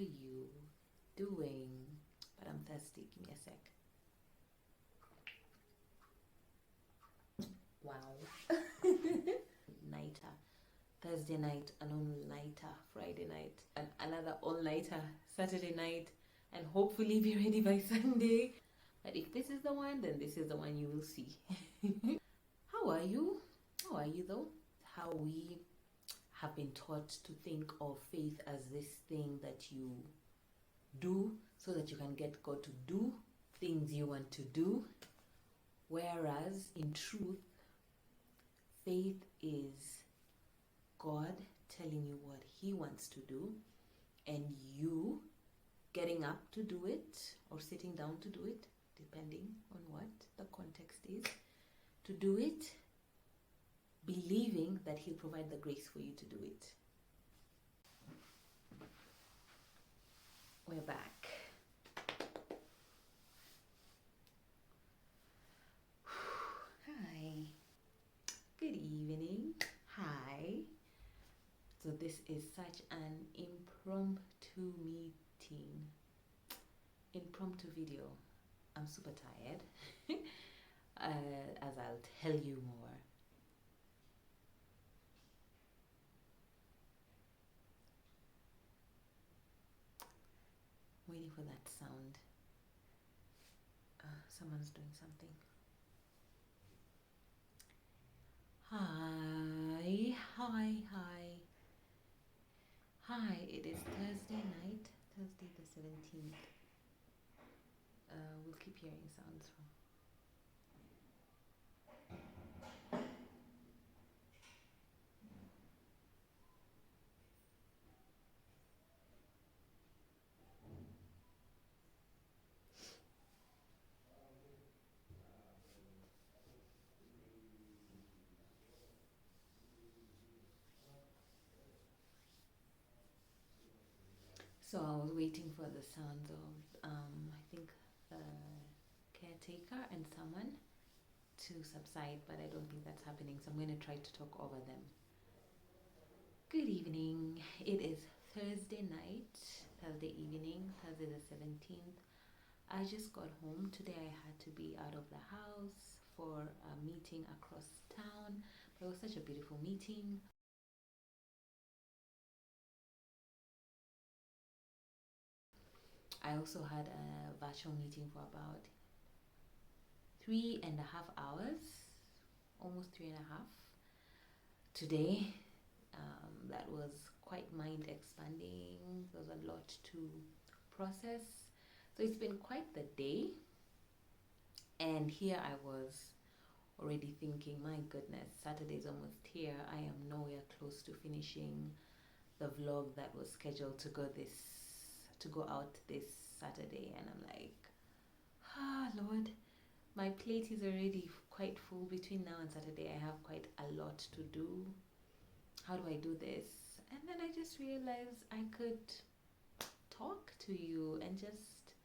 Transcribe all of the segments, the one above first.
you doing? But I'm thirsty. Give me a sec. Wow. Nighter. Thursday night, an all-nighter. Friday night, and another all-nighter. Saturday night, and hopefully be ready by Sunday. But if this is the one, then this is the one you will see. How are you? How are you though? How we have been taught to think of faith as this thing that you do so that you can get God to do things you want to do. Whereas in truth, faith is God telling you what He wants to do and you getting up to do it or sitting down to do it, depending on what the context is, to do it, believing that He'll provide the grace for you to do it. We're back. Hi. Good evening. Hi. So this is such an impromptu meeting. Impromptu video. I'm super tired. As I'll tell you more. Waiting for that sound. Someone's doing something. Hi, hi, hi. Hi, it is Thursday night, Thursday the 17th. We'll keep hearing sounds from. So I was waiting for the sounds of, I think, the caretaker and someone to subside, but I don't think that's happening. So I'm going to try to talk over them. Good evening. It is Thursday night, Thursday evening, Thursday the 17th. I just got home. Today I had to be out of the house for a meeting across town. But it was such a beautiful meeting. I also had a virtual meeting for about 3.5 hours, almost 3.5 today. That was quite mind expanding. There was a lot to process. So it's been quite the day. And here I was already thinking, my goodness, Saturday's almost here. I am nowhere close to finishing the vlog that was scheduled to go out this Saturday, and I'm like, Lord, my plate is already quite full. Between now and Saturday I have quite a lot to do. How do I do this? And then I just realized I could talk to you and just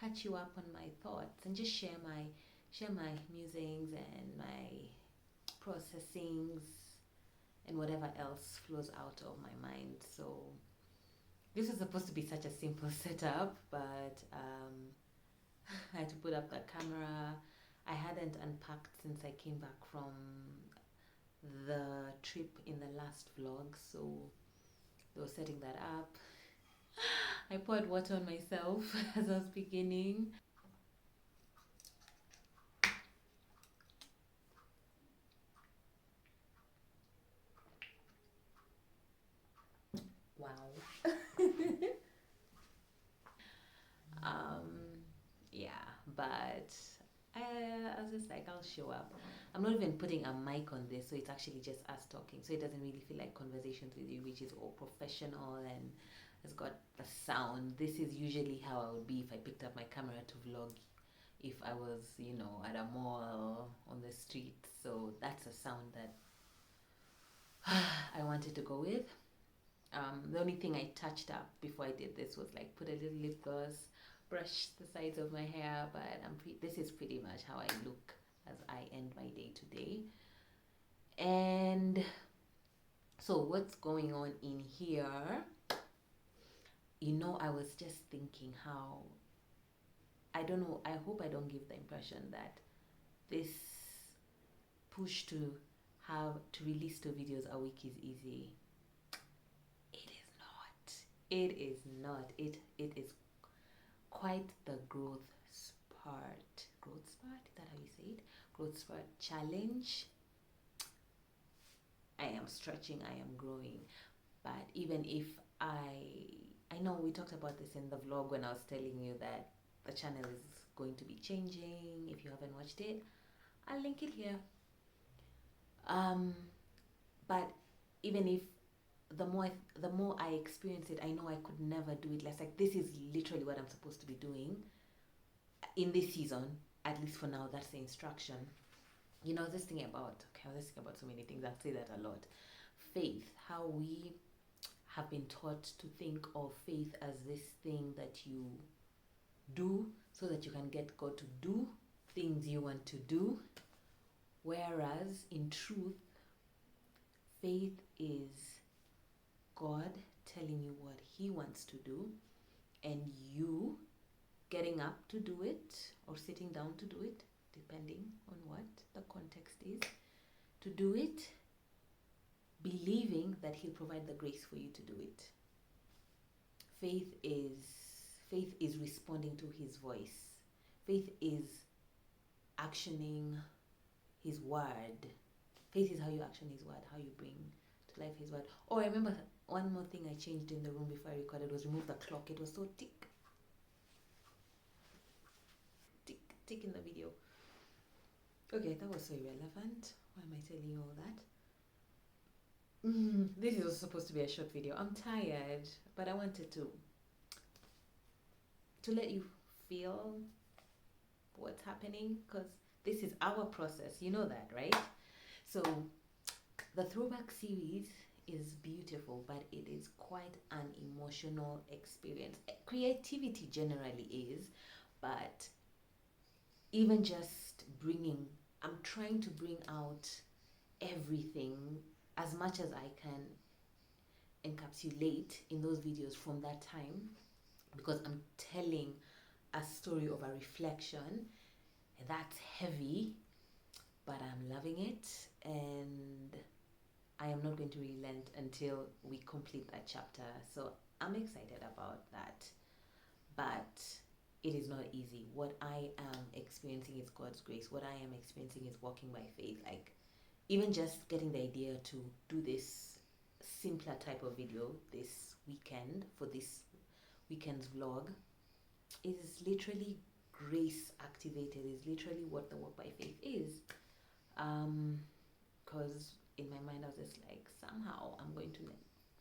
catch you up on my thoughts and just share my musings and my processings and whatever else flows out of my mind. So this was supposed to be such a simple setup, but I had to put up the camera. I hadn't unpacked since I came back from the trip in the last vlog, so they were setting that up. I poured water on myself as I was beginning. Wow. Yeah, but I was just like, I'll show up. I'm not even putting a mic on this, so it's actually just us talking. So it doesn't really feel like conversations with you, which is all professional and has got the sound. This is usually how I would be if I picked up my camera to vlog, if I was, at a mall on the street. So that's a sound that I wanted to go with. The only thing I touched up before I did this was like put a little lip gloss, brush the sides of my hair, but this is pretty much how I look as I end my day today. And so what's going on in here? I was just thinking how, I don't know, I hope I don't give the impression that this push to have to release 2 videos a week is easy. It is not. It is not. It is quite the growth spurt. Growth spurt? Is that how you say it? Growth spurt challenge. I am stretching, I am growing. But even if I know we talked about this in the vlog when I was telling you that the channel is going to be changing. If you haven't watched it, I'll link it here. But even if the more I experience it, I know I could never do it less. Like, this is literally what I'm supposed to be doing in this season, at least for now. That's the instruction. I was just thinking about so many things. I'd say that a lot. Faith, how we have been taught to think of faith as this thing that you do so that you can get God to do things you want to do. Whereas in truth, faith is God telling you what He wants to do, and you getting up to do it or sitting down to do it, depending on what the context is, to do it, believing that He'll provide the grace for you to do it. Faith is responding to His voice. Faith is actioning His word. Faith is how you action His word, how you bring to life His word. Oh, I remember one more thing I changed in the room before I recorded was remove the clock. It was so tick in the video. Okay, that was so irrelevant. Why am I telling you all that? This is supposed to be a short video. I'm tired, but I wanted to let you feel what's happening, because this is our process. You know that, right? So the Throwback series is beautiful, but it is quite an emotional experience. Creativity generally is, but even just I'm trying to bring out everything as much as I can encapsulate in those videos from that time, because I'm telling a story of a reflection, and that's heavy, but I'm loving it, and I am not going to relent until we complete that chapter. So I'm excited about that, but it is not easy. What I am experiencing is God's grace. What I am experiencing is walking by faith. Like, even just getting the idea to do this simpler type of video this weekend for this weekend's vlog is literally grace activated, is literally what the walk by faith is. Because in my mind I was just like, somehow I'm going to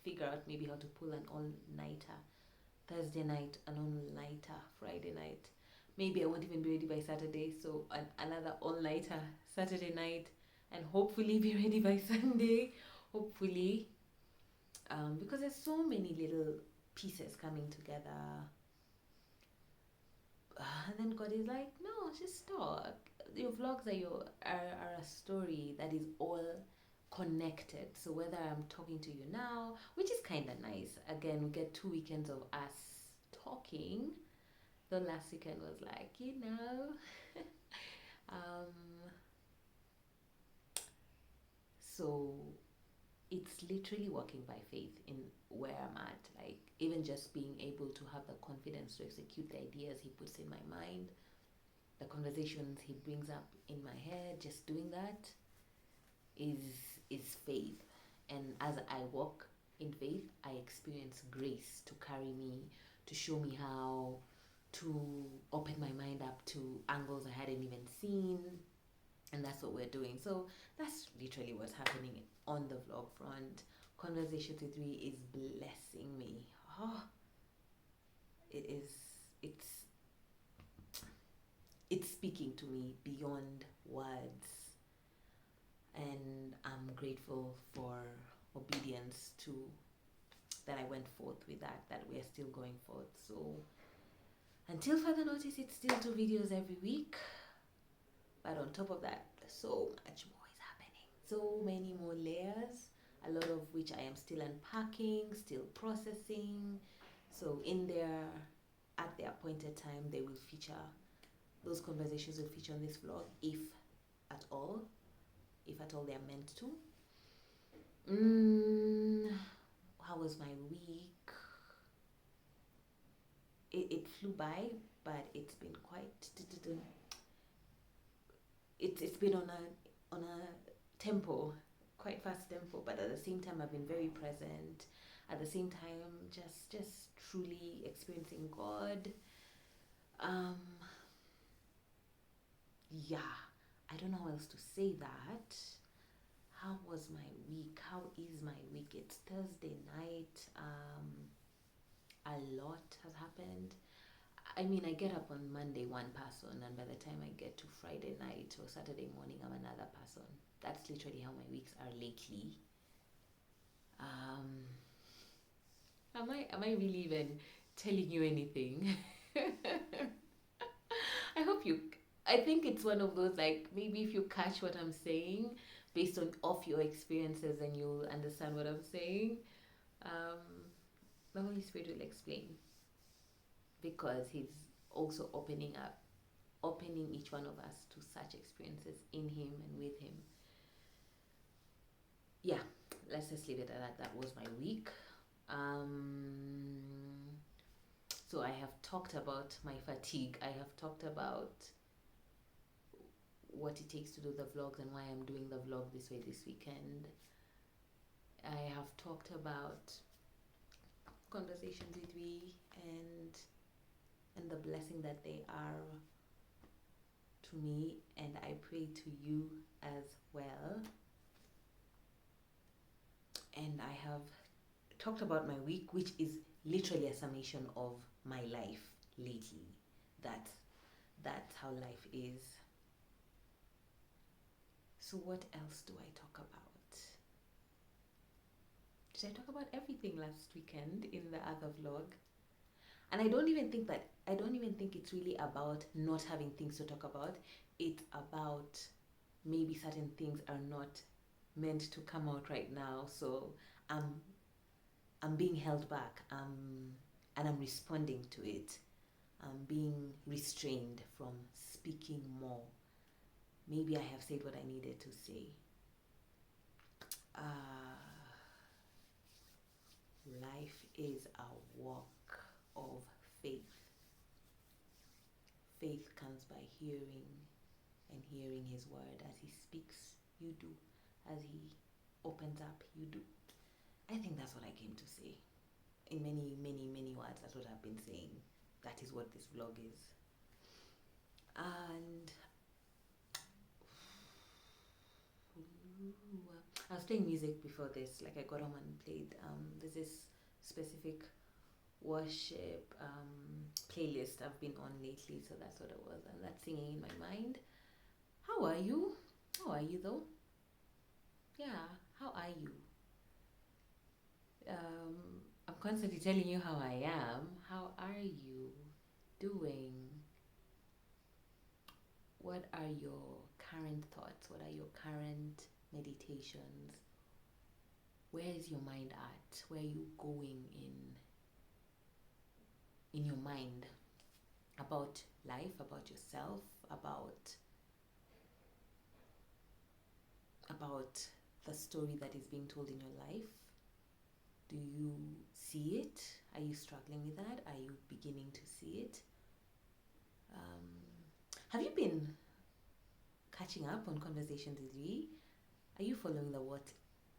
figure out maybe how to pull an all-nighter Thursday night, an all-nighter Friday night. Maybe I won't even be ready by Saturday, so another all-nighter Saturday night, and hopefully be ready by Sunday, hopefully, because there's so many little pieces coming together. And then God is like, no, just stop. Your vlogs are a story that is all connected. So whether I'm talking to you now, which is kind of nice, again, we get 2 weekends of us talking. The last weekend was like, so it's literally walking by faith in where I'm at. Like, even just being able to have the confidence to execute the ideas He puts in my mind, the conversations He brings up in my head, just doing that is faith. And as I walk in faith, I experience grace to carry me, to show me how to open my mind up to angles I hadn't even seen. And that's what we're doing. So that's literally what's happening on the vlog front. Conversations with Me is blessing me. It's speaking to me beyond words, and I'm grateful for obedience to that I went forth with that we are still going forth. So until further notice, it's still 2 videos every week, but on top of that, so much more is happening, so many more layers, a lot of which I am still unpacking, still processing, So at their appointed time, they will feature, those conversations will feature on this vlog, if at all they're meant to. How was my week? It flew by, but it's been quite, it's been on a tempo, quite fast tempo, but at the same time I've been very present. At the same time, just truly experiencing God. Yeah, I don't know how else to say that. How was my week? How is my week? It's Thursday night. A lot has happened. I mean, I get up on Monday one person, and by the time I get to Friday night or Saturday morning, I'm another person. That's literally how my weeks are lately. Am I really even telling you anything? I think it's one of those, like, maybe if you catch what I'm saying based on off your experiences, and you'll understand what I'm saying. The Holy Spirit will explain, because he's also opening each one of us to such experiences in him and with him. Yeah, let's just leave it at that. That was my week. So I have talked about my fatigue. I have talked about what it takes to do the vlogs and why I'm doing the vlog this way this weekend. I have talked about conversations with me and the blessing that they are to me, and I pray to you as well. And I have talked about my week, which is literally a summation of my life lately. That's how life is. So what else do I talk about? Did I talk about everything last weekend in the other vlog? And I don't even think it's really about not having things to talk about. It's about maybe certain things are not meant to come out right now. So I'm being held back. And I'm responding to it. I'm being restrained from speaking more. Maybe I have said what I needed to say. Life is a walk of faith. Faith comes by hearing, and hearing his word. As he speaks, you do. As he opens up, you do. I think that's what I came to say. In many, many, many words, that's what I've been saying. That is what this vlog is. And I was playing music before this. Like, I got home and played. There's this specific worship playlist I've been on lately, so that's what it was, and that's singing in my mind. How are you? How are you though? Yeah, how are you? I'm constantly telling you how I am. How are you doing? What are your current thoughts? What are your current meditations? Where is your mind at? Where are you going in your mind about life, about yourself, about the story that is being told in your life? Do you see it? Are you struggling with that? Are you beginning to see it? Have you been catching up on Conversations with me? Are you following the What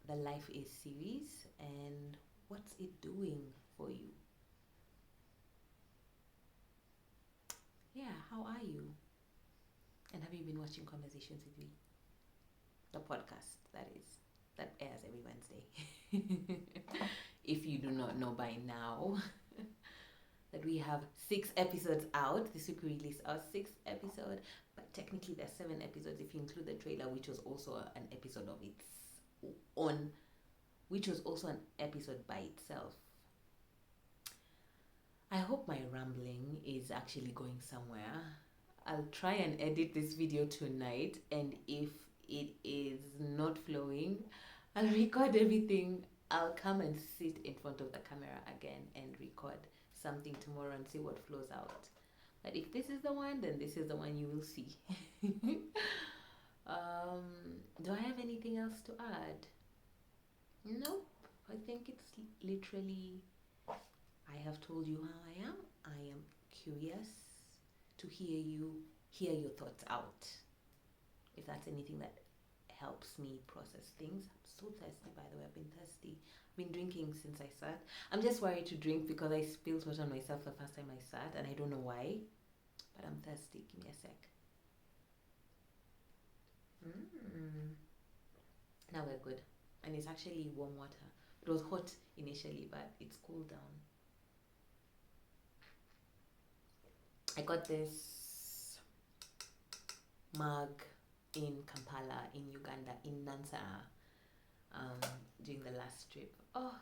the Life Is series, and what's it doing for you? Yeah, how are you? And have you been watching Conversations with me? The podcast, that is, that airs every Wednesday. If you do not know by now, that we have 6 episodes out. This week we released our 6th episode, but technically there's 7 episodes if you include the trailer, which was also an episode of its own, which was also an episode by itself. I hope my rambling is actually going somewhere. I'll try and edit this video tonight, and if it is not flowing, I'll record everything. I'll come and sit in front of the camera again and record something tomorrow and see what flows out. But if this is the one, then this is the one you will see. Do I have anything else to add? Nope. I think it's literally, I have told you how I am. I am curious to hear your thoughts out. If that's anything that helps me process things. I'm so thirsty, by the way. I've been thirsty. I've been drinking since I sat. I'm just worried to drink because I spilled water on myself the first time I sat, and I don't know why. But I'm thirsty. Give me a sec. Now we're good. And it's actually warm water. It was hot initially, but it's cooled down. I got this mug in Kampala, in Uganda, in Nansa, during the last trip. Oh,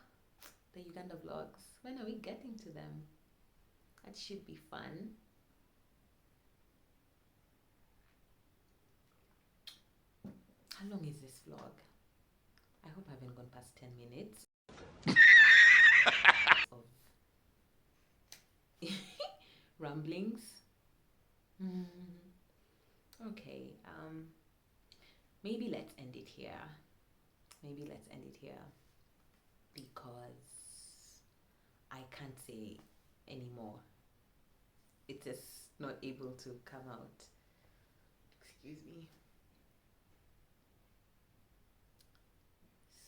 the Uganda vlogs. When are we getting to them? That should be fun. How long is this vlog? I hope I haven't gone past 10 minutes. Of ramblings. Okay, maybe let's end it here. Because I can't say anymore. It's just not able to come out. Excuse me.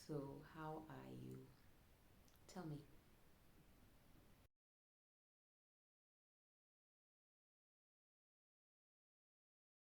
So, how are you? Tell me.